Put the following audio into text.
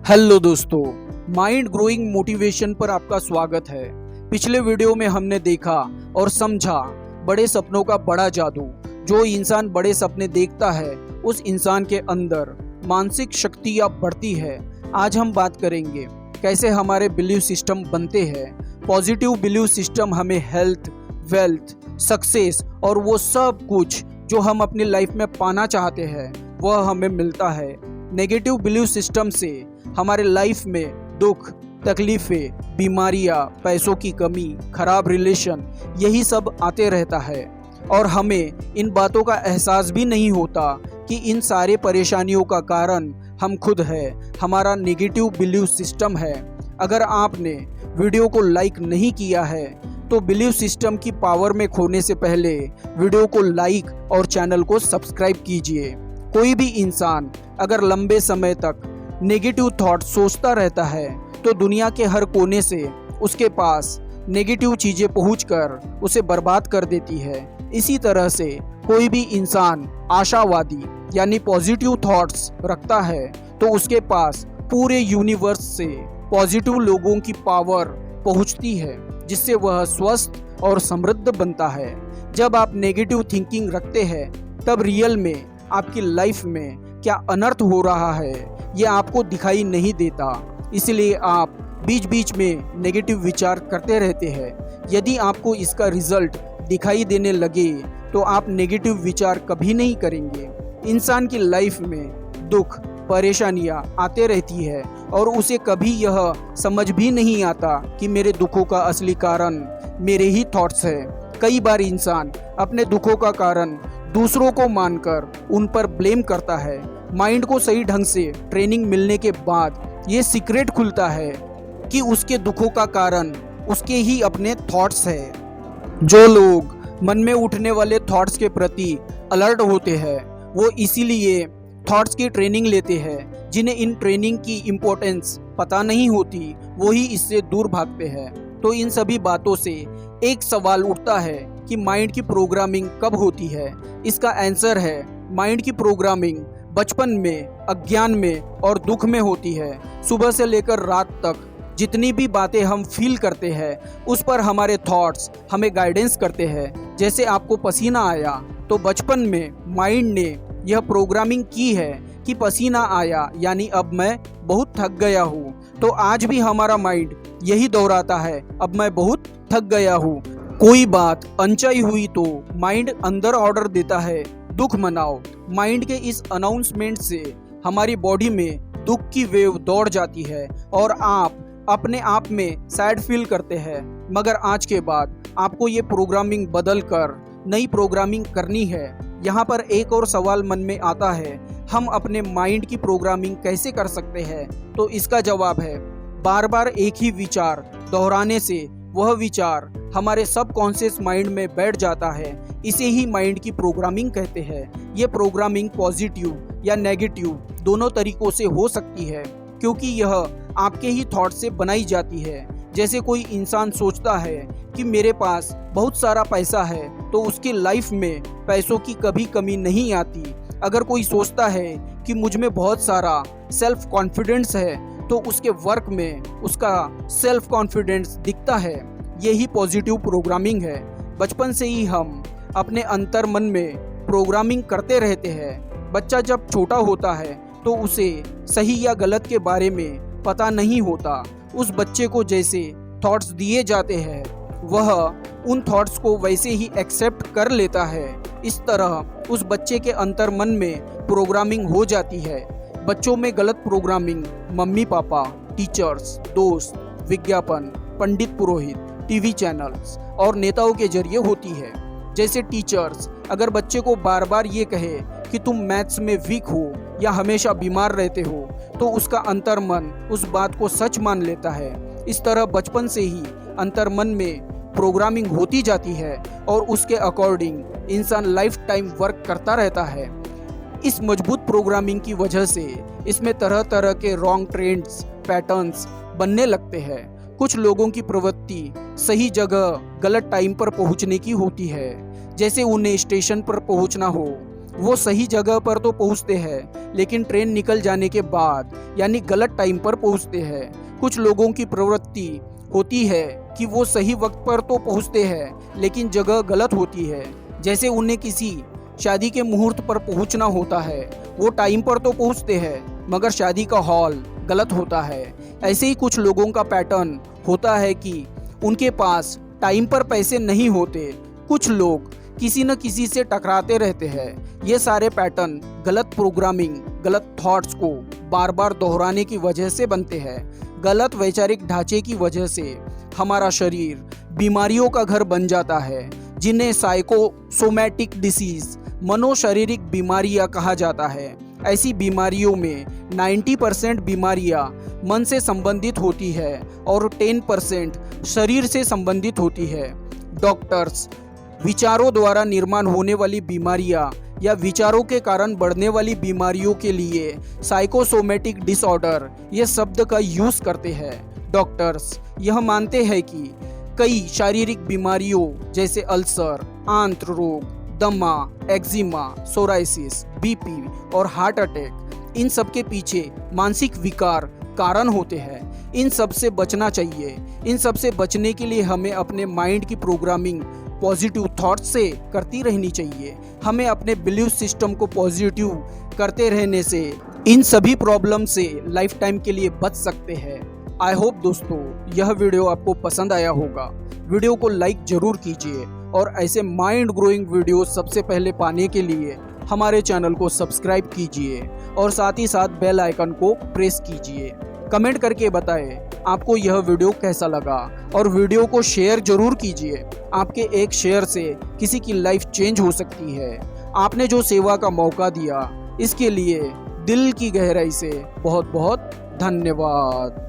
Hello दोस्तों, mind growing motivation पर आपका स्वागत है। पिछले वीडियो में हमने देखा और समझा बड़े सपनों का बड़ा जादू। जो इंसान बड़े सपने देखता है उस इंसान के अंदर मानसिक शक्तियाँ बढ़ती है। आज हम बात करेंगे कैसे हमारे बिलीव सिस्टम बनते हैं। पॉजिटिव बिलीव सिस्टम हमें हेल्थ, वेल्थ, सक्सेस और वो सब कुछ जो हम अपनी लाइफ में पाना चाहते हैं वह हमें मिलता है। नेगेटिव बिलीव सिस्टम से हमारे लाइफ में दुख, तकलीफें, बीमारियां, पैसों की कमी, खराब रिलेशन यही सब आते रहता है और हमें इन बातों का एहसास भी नहीं होता कि इन सारे परेशानियों का कारण हम खुद है, हमारा नेगेटिव बिलीव सिस्टम है। अगर आपने वीडियो को लाइक नहीं किया है तो बिलीव सिस्टम की पावर में खोने से पहले वीडियो को लाइक और चैनल को सब्सक्राइब कीजिए। कोई भी इंसान अगर लंबे समय तक नेगेटिव थॉट सोचता रहता है तो दुनिया के हर कोने से उसके पास नेगेटिव चीजें पहुंचकर उसे बर्बाद कर देती है। इसी तरह से कोई भी इंसान आशावादी यानी पॉजिटिव थॉट्स रखता है तो उसके पास पूरे यूनिवर्स से पॉजिटिव लोगों की पावर पहुंचती है, जिससे वह स्वस्थ और समृद्ध बनता है। जब आप नेगेटिव थिंकिंग रखते हैं तब रियल में आपकी लाइफ में क्या अनर्थ हो रहा है ये आपको दिखाई नहीं देता, इसलिए आप बीच बीच में नेगेटिव विचार करते रहते हैं। यदि आपको इसका रिजल्ट दिखाई देने लगे तो आप नेगेटिव विचार कभी नहीं करेंगे। इंसान की लाइफ में दुख, परेशानियां आते रहती है और उसे कभी यह समझ भी नहीं आता कि मेरे दुखों का असली कारण मेरे ही थॉट्स है। कई बार इंसान अपने दुखों का कारण दूसरों को मानकर उन पर ब्लेम करता है। माइंड को सही ढंग से ट्रेनिंग मिलने के बाद ये सीक्रेट खुलता है कि उसके दुखों का कारण उसके ही अपने थॉट्स है। जो लोग मन में उठने वाले थॉट्स के प्रति अलर्ट होते हैं वो इसीलिए थॉट्स की ट्रेनिंग लेते हैं। जिन्हें इन ट्रेनिंग की इम्पोर्टेंस पता नहीं होती वही इससे दूर भागते हैं। तो इन सभी बातों से एक सवाल उठता है कि माइंड की प्रोग्रामिंग कब होती है। इसका आंसर है माइंड की प्रोग्रामिंग बचपन में, अज्ञान में और दुख में होती है। सुबह से लेकर रात तक जितनी भी बातें हम फील करते हैं उस पर हमारे थॉट्स हमें गाइडेंस करते हैं। जैसे आपको पसीना आया तो बचपन में माइंड ने यह प्रोग्रामिंग की है कि पसीना आया यानी अब मैं बहुत थक गया हूँ। तो आज भी हमारा माइंड यही दोहराता है, अब मैं बहुत थक गया हूँ। कोई बात अनचाही हुई तो माइंड अंदर ऑर्डर देता है, दुख मनाओ। माइंड के इस अनाउंसमेंट से हमारी बॉडी में दुख की वेव दौड़ जाती है और आप अपने आप में सैड फील करते हैं। मगर आज के बाद आपको ये प्रोग्रामिंग बदल कर नई प्रोग्रामिंग करनी है। यहाँ पर एक और सवाल मन में आता है, हम अपने माइंड की प्रोग्रामिंग कैसे कर सकते हैं? तो इसका जवाब है बार बार एक ही विचार दोहराने से वह विचार हमारे सबकॉन्शियस माइंड में बैठ जाता है। इसे ही माइंड की प्रोग्रामिंग कहते हैं। ये प्रोग्रामिंग पॉजिटिव या नेगेटिव दोनों तरीकों से हो सकती है, क्योंकि यह आपके ही थॉट से बनाई जाती है। जैसे कोई इंसान सोचता है कि मेरे पास बहुत सारा पैसा है तो उसकी लाइफ में पैसों की कभी कमी नहीं आती। अगर कोई सोचता है कि मुझ में बहुत सारा सेल्फ कॉन्फिडेंस है तो उसके वर्क में उसका सेल्फ कॉन्फिडेंस दिखता है। यही पॉजिटिव प्रोग्रामिंग है। बचपन से ही हम अपने अंतर मन में प्रोग्रामिंग करते रहते हैं। बच्चा जब छोटा होता है तो उसे सही या गलत के बारे में पता नहीं होता। उस बच्चे को जैसे थॉट्स दिए जाते हैं वह उन थॉट्स को वैसे ही एक्सेप्ट कर लेता है। इस तरह उस बच्चे के अंतर मन में प्रोग्रामिंग हो जाती है। बच्चों में गलत प्रोग्रामिंग मम्मी पापा, टीचर्स, दोस्त, विज्ञापन, पंडित पुरोहित, टीवी चैनल्स और नेताओं के जरिए होती है। जैसे टीचर्स अगर बच्चे को बार बार ये कहे कि तुम मैथ्स में वीक हो या हमेशा बीमार रहते हो तो उसका अंतर्मन उस बात को सच मान लेता है। इस तरह बचपन से ही अंतर्मन में प्रोग्रामिंग होती जाती है और उसके अकॉर्डिंग इंसान लाइफ टाइम वर्क करता रहता है। इस मजबूत प्रोग्रामिंग की वजह से इसमें तरह तरह के रॉन्ग ट्रेंड्स, पैटर्न्स बनने लगते हैं। कुछ लोगों की प्रवृत्ति सही जगह गलत टाइम पर पहुंचने की होती है। जैसे उन्हें स्टेशन पर पहुंचना हो वो सही जगह पर तो पहुंचते हैं, लेकिन ट्रेन निकल जाने के बाद यानी गलत टाइम पर पहुंचते हैं। कुछ लोगों की प्रवृत्ति होती है कि वो सही वक्त पर तो पहुंचते हैं, लेकिन जगह गलत होती है। जैसे उन्हें किसी शादी के मुहूर्त पर पहुंचना होता है, वो टाइम पर तो पहुंचते हैं, मगर शादी का हॉल गलत होता है। ऐसे ही कुछ लोगों का पैटर्न होता है कि उनके पास टाइम पर पैसे नहीं होते। कुछ लोग किसी न किसी से टकराते रहते हैं। ये सारे पैटर्न गलत प्रोग्रामिंग, गलत थॉट्स को बार बार दोहराने की वजह से बनते हैं। गलत वैचारिक ढांचे की वजह से हमारा शरीर बीमारियों का घर बन जाता है, जिन्हें साइकोसोमैटिक डिसीज, मनोशारीरिक बीमारियां कहा जाता है। ऐसी बीमारियों में 90% बीमारियां मन से संबंधित होती है और 10% शरीर से संबंधित होती है। डॉक्टर्स विचारों द्वारा निर्माण होने वाली बीमारियां या विचारों के कारण बढ़ने वाली बीमारियों के लिए साइकोसोमैटिक डिसऑर्डर ये शब्द का यूज करते हैं। डॉक्टर्स यह मानते हैं कि कई शारीरिक बीमारियों जैसे अल्सर, आंत्र रोग, दमा, एक्जिमा, सोराइसिस, बीपी और हार्ट अटैक, इन सब के पीछे मानसिक विकार कारण होते हैं। इन सब से बचना चाहिए। इन सब से बचने के लिए हमें अपने माइंड की प्रोग्रामिंग पॉजिटिव थॉट्स से करती रहनी चाहिए। हमें अपने बिलीफ सिस्टम को पॉजिटिव करते रहने से इन सभी प्रॉब्लम से लाइफ टाइम के लिए बच सकते हैं। आई होप दोस्तों यह वीडियो आपको पसंद आया होगा। वीडियो को लाइक जरूर कीजिए और ऐसे माइंड ग्रोइंग वीडियो सबसे पहले पाने के लिए हमारे चैनल को सब्सक्राइब कीजिए और साथ ही साथ बेल आइकन को प्रेस कीजिए। कमेंट करके बताएं आपको यह वीडियो कैसा लगा और वीडियो को शेयर जरूर कीजिए। आपके एक शेयर से किसी की लाइफ चेंज हो सकती है। आपने जो सेवा का मौका दिया इसके लिए दिल की गहराई से बहुत बहुत धन्यवाद।